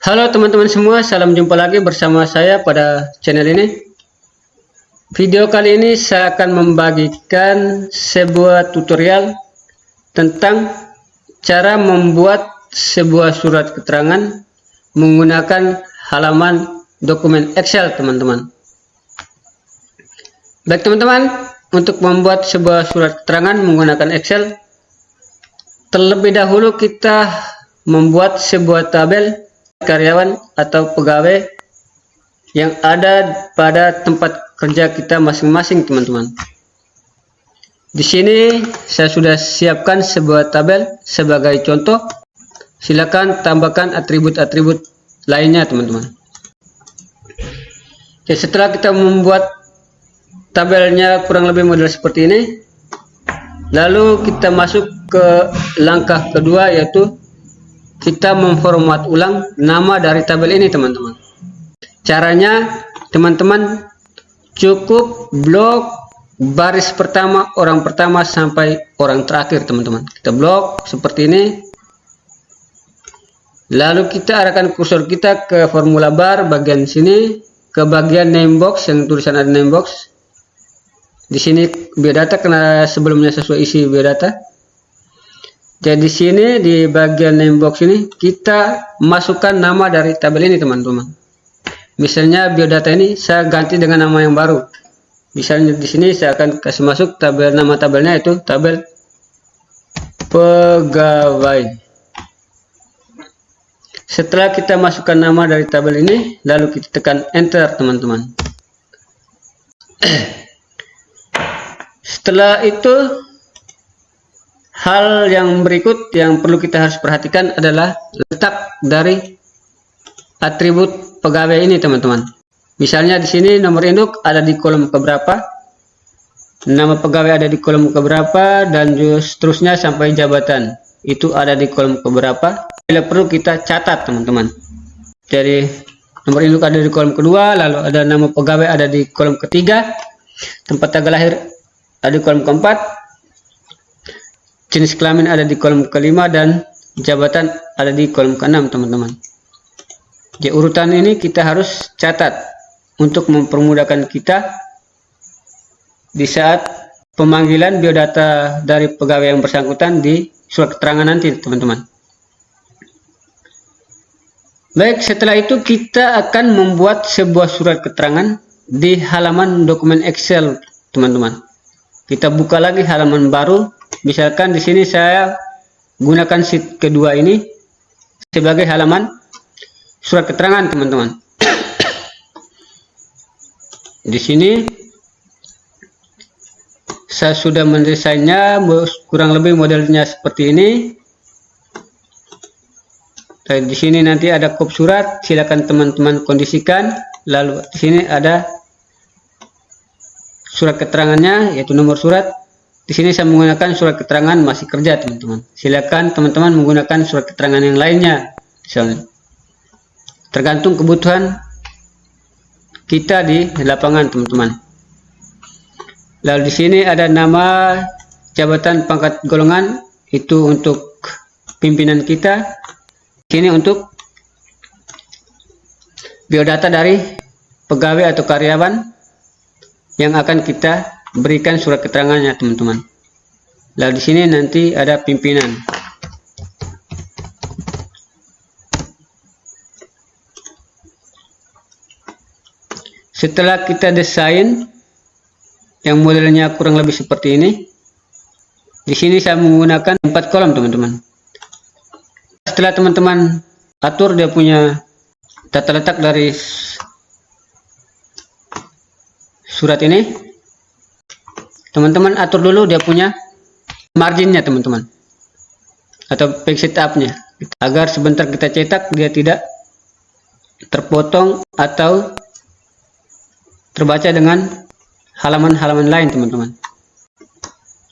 Halo teman-teman semua, salam jumpa lagi bersama saya pada channel ini. Video kali ini saya akan membagikan sebuah tutorial tentang cara membuat sebuah surat keterangan menggunakan halaman dokumen Excel, teman-teman. Baik teman-teman, untuk membuat sebuah surat keterangan menggunakan Excel, terlebih dahulu kita membuat sebuah tabel karyawan atau pegawai yang ada pada tempat kerja kita masing-masing, teman-teman. Di sini saya sudah siapkan sebuah tabel sebagai contoh. Silakan tambahkan atribut-atribut lainnya, teman-teman. Oke, setelah kita membuat tabelnya kurang lebih model seperti ini, lalu kita masuk ke langkah kedua, yaitu kita memformat ulang nama dari tabel ini, teman-teman. Caranya, teman-teman cukup blok baris pertama, orang pertama sampai orang terakhir, teman-teman. Kita blok seperti ini. Lalu kita arahkan kursor kita ke formula bar bagian sini, ke bagian name box yang tulisan ada name box. Di sini biodata karena sebelumnya sesuai isi biodata. Jadi sini di bagian name box ini kita masukkan nama dari tabel ini, teman-teman. Misalnya biodata ini saya ganti dengan nama yang baru. Misalnya di sini saya akan kasih masuk tabel, nama tabelnya itu tabel pegawai. Setelah kita masukkan nama dari tabel ini, lalu kita tekan enter, teman-teman. Setelah itu, hal yang berikut yang perlu kita harus perhatikan adalah letak dari atribut pegawai ini, teman-teman. Misalnya di sini nomor induk ada di kolom keberapa, nama pegawai ada di kolom keberapa, dan seterusnya sampai jabatan itu ada di kolom keberapa. Bila perlu kita catat, teman-teman. Jadi nomor induk ada di kolom kedua, lalu ada nama pegawai ada di kolom ketiga, tempat tanggal lahir ada di kolom keempat, jenis kelamin ada di kolom kelima, dan jabatan ada di kolom keenam, teman-teman. Di urutan ini kita harus catat untuk mempermudahkan kita di saat pemanggilan biodata dari pegawai yang bersangkutan di surat keterangan nanti, teman-teman. Baik, setelah itu kita akan membuat sebuah surat keterangan di halaman dokumen Excel, teman-teman. Kita buka lagi halaman baru. Misalkan di sini saya gunakan sheet kedua ini sebagai halaman surat keterangan, teman-teman. Di sini saya sudah mendesainnya kurang lebih modelnya seperti ini. Dan di sini nanti ada kop surat, silakan teman-teman kondisikan. Lalu di sini ada surat keterangannya, yaitu nomor surat. Di sini saya menggunakan surat keterangan masih kerja, teman-teman. Silakan teman-teman menggunakan surat keterangan yang lainnya, misalnya. Tergantung kebutuhan kita di lapangan, teman-teman. Lalu di sini ada nama, jabatan, pangkat, golongan, itu untuk pimpinan kita. Di sini untuk biodata dari pegawai atau karyawan yang akan kita berikan surat keterangannya, teman-teman. Lalu di sini nanti ada pimpinan. Setelah kita desain yang modelnya kurang lebih seperti ini, di sini saya menggunakan 4 kolom, teman-teman. Setelah teman-teman atur dia punya tata letak dari surat ini, teman-teman atur dulu dia punya marginnya, teman-teman, atau page setupnya, agar sebentar kita cetak dia tidak terpotong atau terbaca dengan halaman-halaman lain, teman-teman.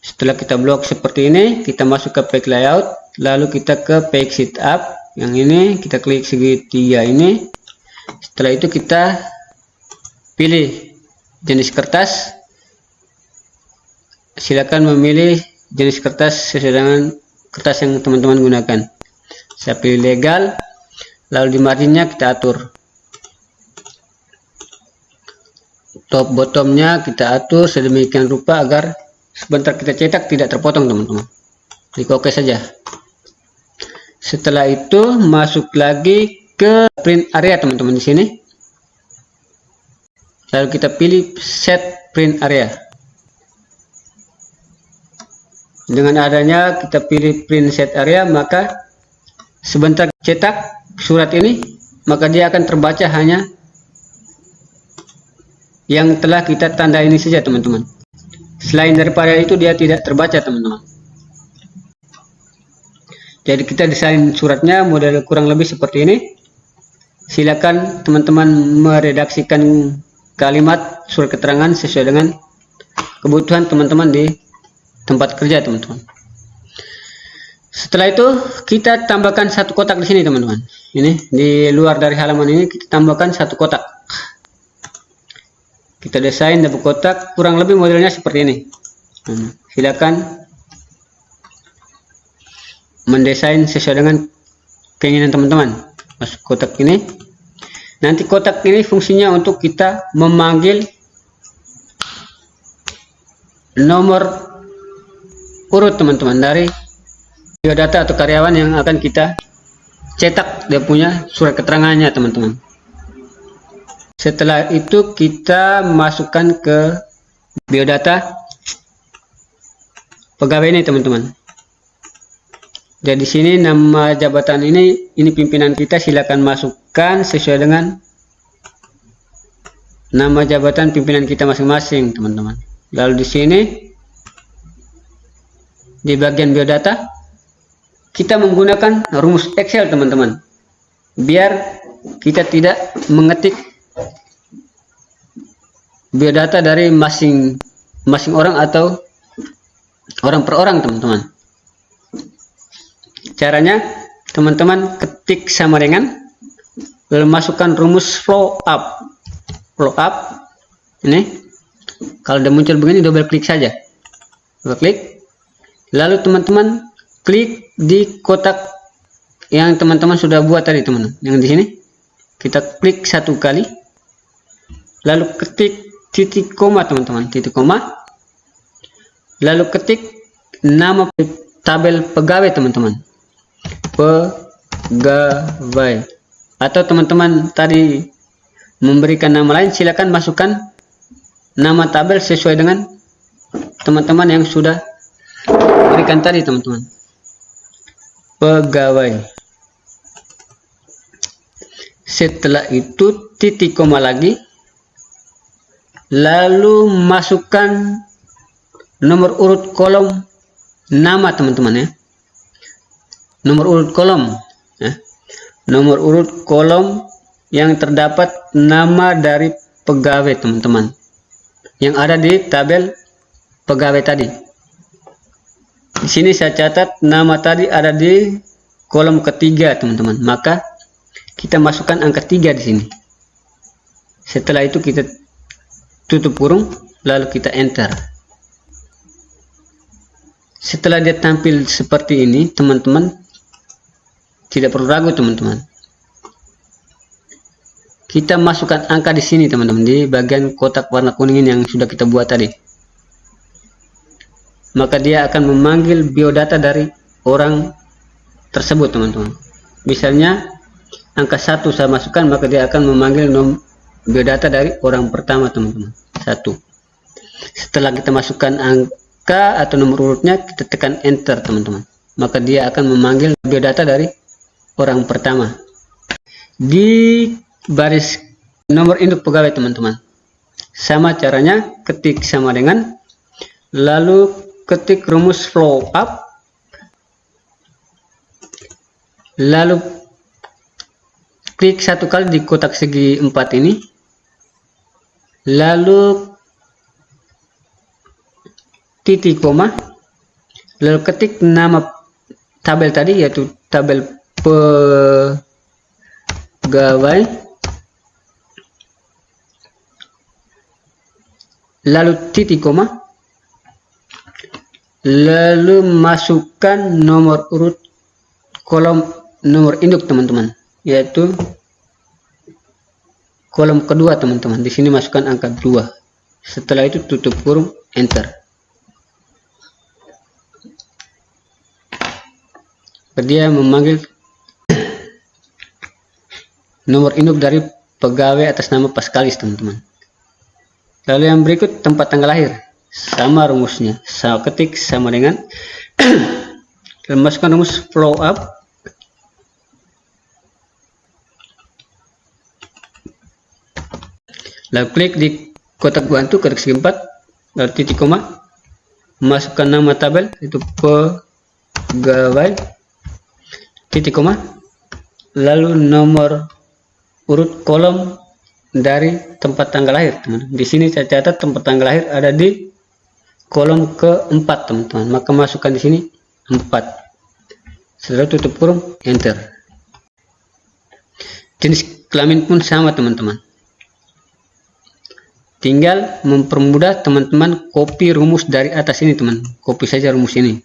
Setelah kita blok seperti ini, kita masuk ke page layout, lalu kita ke page setup yang ini, kita klik segitiga ini. Setelah itu kita pilih jenis kertas. Silakan memilih jenis kertas sesuai dengan kertas yang teman-teman gunakan. Saya pilih legal. Lalu di marginnya kita atur. Top bottomnya kita atur sedemikian rupa agar sebentar kita cetak tidak terpotong, teman-teman. Klik OK saja. Setelah itu masuk lagi ke print area, teman-teman, di sini. Lalu kita pilih set print area. Dengan adanya kita pilih print set area, maka sebentar cetak surat ini, maka dia akan terbaca hanya yang telah kita tanda ini saja, teman-teman. Selain daripada itu dia tidak terbaca, teman-teman. Jadi kita desain suratnya model kurang lebih seperti ini. Silakan teman-teman meredaksikan kalimat surat keterangan sesuai dengan kebutuhan teman-teman di tempat kerja, teman-teman. Setelah itu kita tambahkan satu kotak di sini, teman-teman. Ini di luar dari halaman ini kita tambahkan satu kotak. Kita desain double kotak, kurang lebih modelnya seperti ini. Silakan mendesain sesuai dengan keinginan teman-teman. Masuk kotak ini. Nanti kotak ini fungsinya untuk kita memanggil nomor urut, teman-teman, dari biodata atau karyawan yang akan kita cetak dia punya surat keterangannya, teman-teman. Setelah itu kita masukkan ke biodata pegawai ini, teman-teman. Jadi sini nama jabatan ini pimpinan kita, silakan masukkan sesuai dengan nama jabatan pimpinan kita masing-masing, teman-teman. Lalu di sini di bagian biodata kita menggunakan rumus Excel, teman-teman, biar kita tidak mengetik biodata dari masing-masing orang atau orang per orang, teman-teman. Caranya teman-teman ketik sama dengan, lalu masukkan rumus flow up. Ini kalau udah muncul begini, double klik saja, double klik, lalu teman-teman klik di kotak yang teman-teman sudah buat tadi, teman-teman. Yang di sini kita klik satu kali, lalu ketik titik koma, teman-teman, titik koma, lalu ketik nama tabel pegawai, teman-teman, pegawai. Atau teman-teman tadi memberikan nama lain, silakan masukkan nama tabel sesuai dengan teman-teman yang sudah berikan tadi, teman-teman. Pegawai. Setelah itu titik koma lagi, lalu masukkan nomor urut kolom nama, teman-teman, ya. Nomor urut kolom, ya. Nomor urut kolom yang terdapat nama dari pegawai, teman-teman, yang ada di tabel pegawai tadi. Di sini saya catat nama tadi ada di kolom ketiga, teman-teman. Maka kita masukkan angka 3 di sini. Setelah itu kita tutup kurung, lalu kita enter. Setelah dia tampil seperti ini, teman-teman tidak perlu ragu, teman-teman. Kita masukkan angka di sini, teman-teman, di bagian kotak warna kuning yang sudah kita buat tadi. Maka dia akan memanggil biodata dari orang tersebut, teman-teman. Misalnya angka 1 saya masukkan, maka dia akan memanggil biodata dari orang pertama, teman-teman, 1. Setelah kita masukkan angka atau nomor urutnya, kita tekan enter, teman-teman, maka dia akan memanggil biodata dari orang pertama. Di baris nomor induk pegawai, teman-teman, sama caranya, ketik sama dengan, lalu ketik rumus flow up, lalu klik satu kali di kotak segi 4 ini, lalu titik koma, lalu ketik nama tabel tadi, yaitu tabel pegawai, lalu titik koma, lalu masukkan nomor urut kolom nomor induk, teman-teman. yaitu kolom kedua teman-teman. Di sini masukkan angka 2. Setelah itu tutup kurung, enter. Dia memanggil nomor induk dari pegawai atas nama Paskalis teman-teman. Lalu yang berikut tempat tanggal lahir, sama rumusnya, saya ketik sama dengan masukkan rumus flow up, lalu klik di kotak bantu ketik segi 4, lalu titik koma, masukkan nama tabel itu pegawai, titik koma, lalu nomor urut kolom dari tempat tanggal lahir teman. Di sini saya catat tempat tanggal lahir ada di kolom keempat teman-teman, maka masukkan di sini 4. Setelah tutup kurung, enter. Jenis kelamin pun sama teman-teman, tinggal mempermudah teman-teman copy rumus dari atas ini teman, copy saja rumus ini.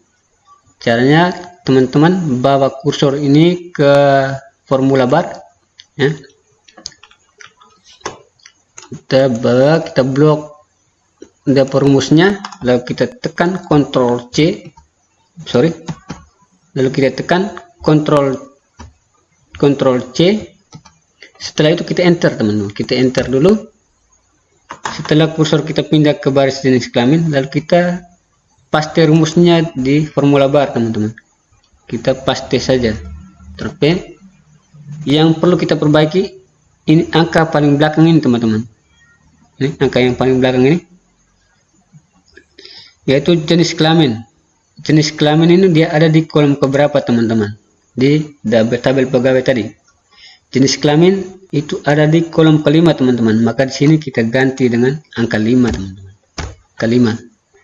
Caranya teman-teman bawa kursor ini ke formula bar ya. Kita blok dapur rumusnya, lalu kita tekan Ctrl C, lalu kita tekan Ctrl C. Setelah itu kita enter teman-teman, kita enter dulu. Setelah kursor kita pindah ke baris jenis kelamin, lalu kita paste rumusnya di formula bar teman-teman, kita paste saja. Terus yang perlu kita perbaiki ini angka paling belakang ini teman-teman. Ini angka yang paling belakang ini, yaitu jenis kelamin. Jenis kelamin ini dia ada di kolom keberapa teman-teman? Di tabel pegawai tadi. Jenis kelamin itu ada di kolom kelima teman-teman. Maka di sini kita ganti dengan angka 5 teman-teman. Kelima.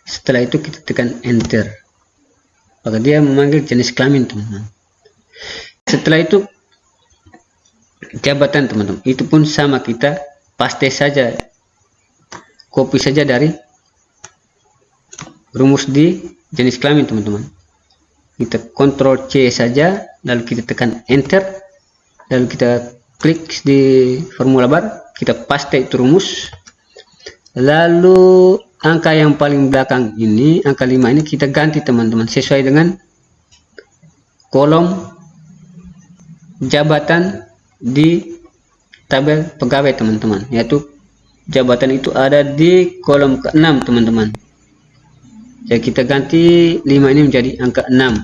Setelah itu kita tekan enter. Maka dia memanggil jenis kelamin teman-teman. Setelah itu jabatan teman-teman. Itu pun sama, kita paste saja, copy saja dari rumus di jenis kelamin teman-teman. Kita Ctrl C saja, lalu kita tekan enter, lalu kita klik di formula bar, kita paste itu rumus. Lalu angka yang paling belakang ini, angka 5 ini kita ganti teman-teman sesuai dengan kolom jabatan di tabel pegawai teman-teman, yaitu jabatan itu ada di kolom ke-6 teman-teman. Jadi kita ganti 5 ini menjadi angka 6.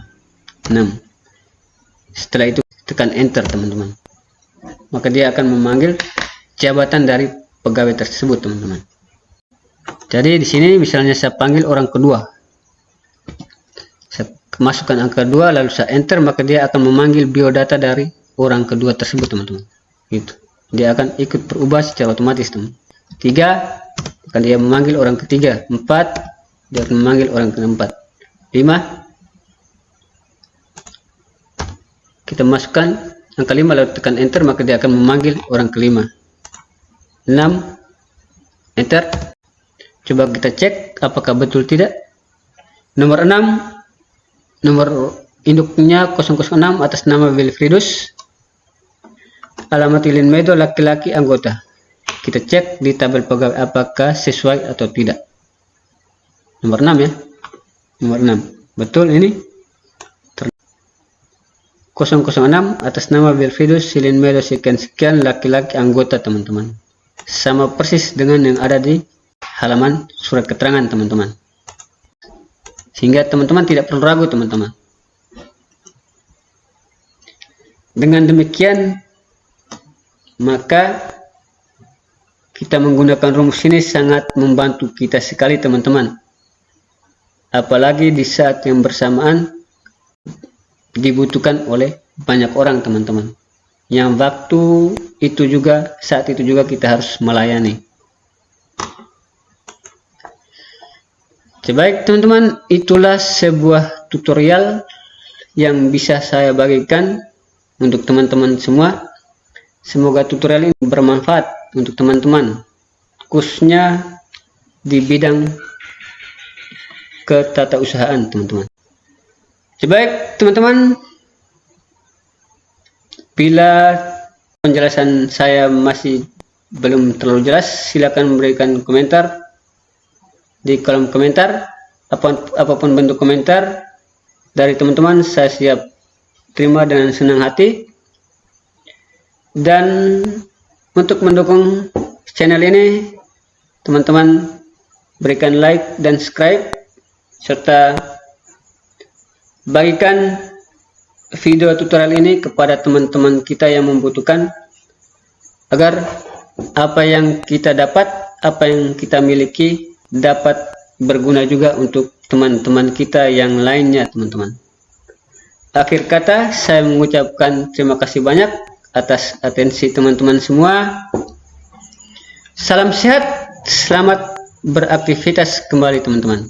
Setelah itu tekan enter teman-teman, maka dia akan memanggil jabatan dari pegawai tersebut teman-teman. Jadi di sini misalnya saya panggil orang kedua, saya masukkan angka 2 lalu saya enter, maka dia akan memanggil biodata dari orang kedua tersebut teman-teman. Gitu, dia akan ikut berubah secara otomatis teman. 3 akan dia memanggil orang ketiga, 4 dia akan memanggil orang keempat, 5 kita masukkan angka 5 lalu tekan enter, maka dia akan memanggil orang kelima, 6 enter. Coba kita cek apakah betul tidak. Nomor 6, nomor induknya 006 atas nama Wilfridus, alamat Ilin Medo, laki-laki, anggota. Kita cek di tabel pegawai apakah sesuai atau tidak. Nomor 6 ya, nomor 6 betul ini. 006 atas nama Wilfridus Ilin Medo sekian, laki-laki, anggota teman-teman. Sama persis dengan yang ada di halaman surat keterangan teman-teman, sehingga teman-teman tidak perlu ragu teman-teman. Dengan demikian maka kita menggunakan rumus ini sangat membantu kita sekali teman-teman, apalagi di saat yang bersamaan dibutuhkan oleh banyak orang teman-teman, yang saat itu juga kita harus melayani. Baik teman-teman, itulah sebuah tutorial yang bisa saya bagikan untuk teman-teman semua. Semoga tutorial ini bermanfaat untuk teman-teman, khususnya di bidang ketatausahaan teman-teman. Baik teman-teman, bila penjelasan saya masih belum terlalu jelas, silakan memberikan komentar di kolom komentar. Apapun bentuk komentar dari teman-teman, saya siap terima dengan senang hati. Dan untuk mendukung channel ini, teman-teman berikan like dan subscribe, serta bagikan video tutorial ini kepada teman-teman kita yang membutuhkan, agar apa yang kita dapat, apa yang kita miliki dapat berguna juga untuk teman-teman kita yang lainnya, teman-teman. Akhir kata, saya mengucapkan terima kasih banyak atas atensi teman-teman semua. Salam sehat, selamat beraktivitas kembali teman-teman.